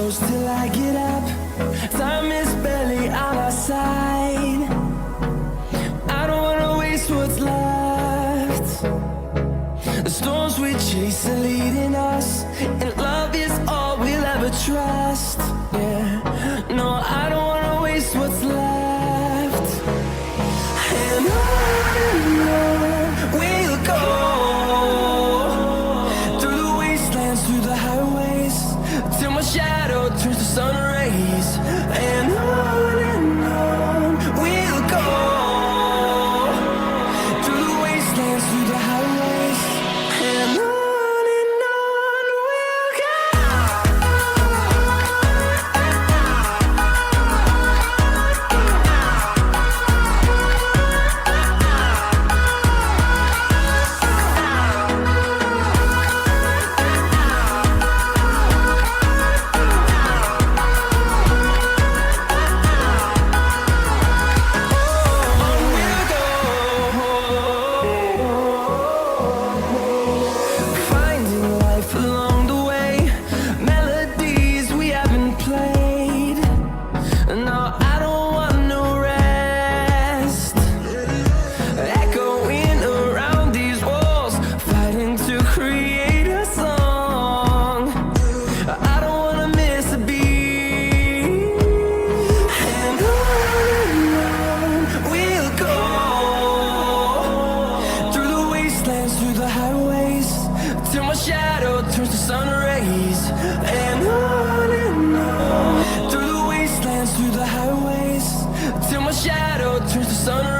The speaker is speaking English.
close till I get up. Time is barely on our side. I don't wanna waste what's left. The storms we chase are leading us, and love is all we'll ever trust. Yeah, no, I don't wanna waste what's left. And on we'll go, through the wastelands, through the highways, till my shadow turns to sun rays. And on we'll go, through the wastelands, through the highways, and on we'll go. Finding life along the way, melodies we haven't played. No, I don't want no rest. Echoing around these walls, fighting to create a song. I don't wanna miss a beat. And on we'll go, through the wastelands, through the highways, till my shadow turns to sun rays. And on, through the wastelands, through the highways, till my shadow turns to sun rays.